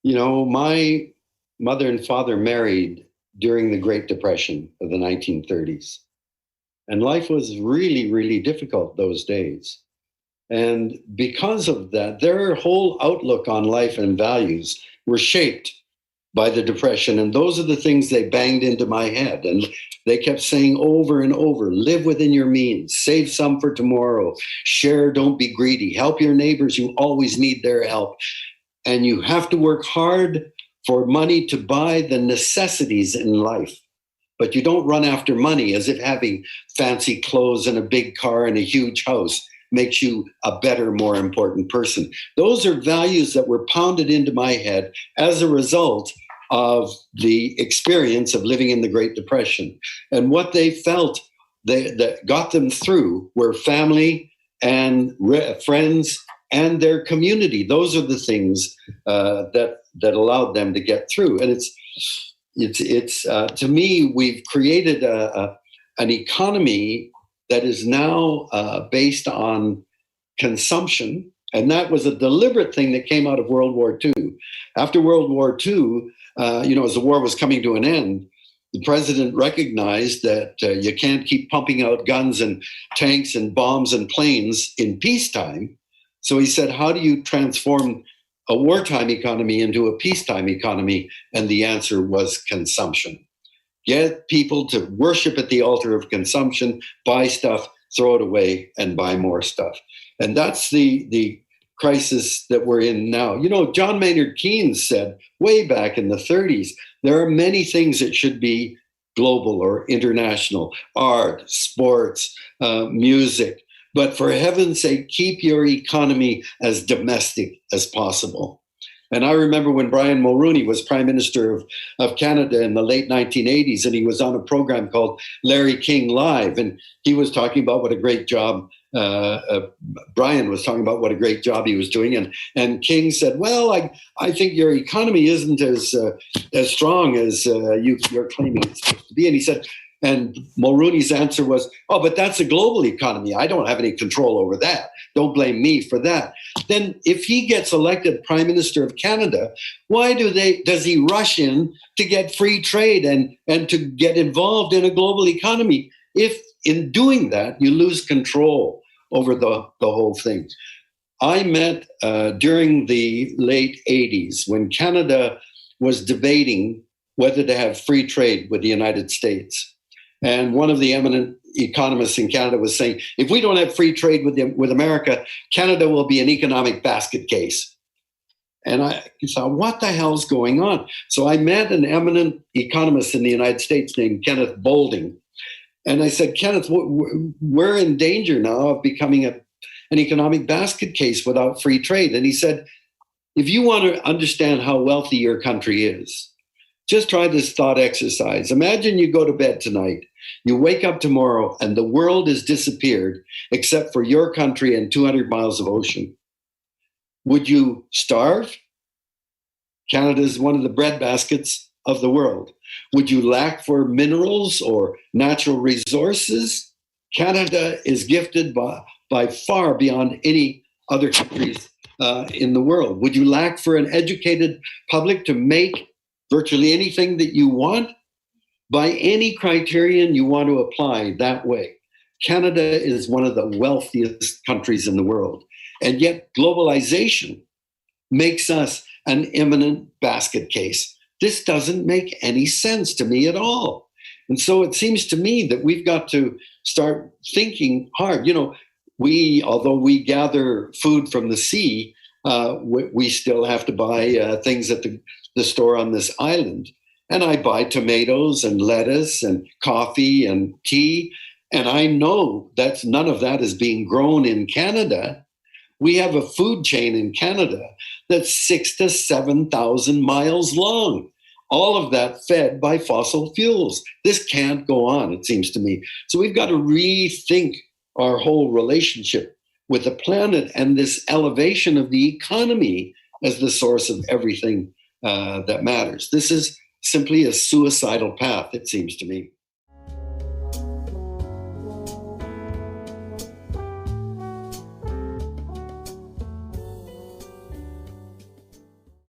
My mother and father married during the Great Depression of the 1930s. And life was really, really difficult those days. And because of that, their whole outlook on life and values were shaped by the Depression. And those are the things they banged into my head. And they kept saying over and over, live within your means, save some for tomorrow, share, don't be greedy, help your neighbors, you always need their help. And you have to work hard for money to buy the necessities in life. But you don't run after money as if having fancy clothes and a big car and a huge house makes you a better, more important person. Those are values that were pounded into my head as a result of the experience of living in the Great Depression. And what they felt that got them through were family and friends and their community. Those are the things that allowed them to get through. And it's to me, we've created an economy that is now based on consumption. And that was a deliberate thing that came out of World War II. After World War II, as the war was coming to an end, the president recognized that you can't keep pumping out guns and tanks and bombs and planes in peacetime. So he said, how do you transform a wartime economy into a peacetime economy? And the answer was consumption. Get people to worship at the altar of consumption, buy stuff, throw it away, and buy more stuff. And that's the crisis that we're in now. John Maynard Keynes said way back in the 30s, there are many things that should be global or international: art, sports, music. But for heaven's sake, keep your economy as domestic as possible. And I remember when Brian Mulroney was Prime Minister of Canada in the late 1980s, and he was on a program called Larry King Live, and he was talking about what a great job, Brian was talking about what a great job he was doing. And King said, well, I think your economy isn't as strong as you're claiming it's supposed to be. And he said, and Mulroney's answer was, oh, but that's a global economy. I don't have any control over that. Don't blame me for that. Then if he gets elected Prime Minister of Canada, why does he rush in to get free trade and to get involved in a global economy? If in doing that, you lose control over the whole thing. I met during the late 80s when Canada was debating whether to have free trade with the United States. And one of the eminent economists in Canada was saying, if we don't have free trade with America, Canada will be an economic basket case. And I thought, what the hell's going on? So I met an eminent economist in the United States named Kenneth Boulding. And I said, Kenneth, we're in danger now of becoming an economic basket case without free trade. And he said, if you want to understand how wealthy your country is, just try this thought exercise. Imagine you go to bed tonight, you wake up tomorrow, and the world has disappeared except for your country and 200 miles of ocean. Would you starve? Canada is one of the breadbaskets of the world. Would you lack for minerals or natural resources? Canada is gifted by far beyond any other countries in the world. Would you lack for an educated public to make virtually anything that you want? By any criterion you want to apply that way, Canada is one of the wealthiest countries in the world. And yet globalization makes us an imminent basket case. This doesn't make any sense to me at all. And so it seems to me that we've got to start thinking hard. Although we gather food from the sea, we still have to buy things at the store on this island. And I buy tomatoes and lettuce and coffee and tea. And I know that none of that is being grown in Canada. We have a food chain in Canada that's 6,000 to 7,000 miles long. All of that fed by fossil fuels. This can't go on, it seems to me. So we've got to rethink our whole relationship with the planet and this elevation of the economy as the source of everything that matters. This is simply a suicidal path, it seems to me.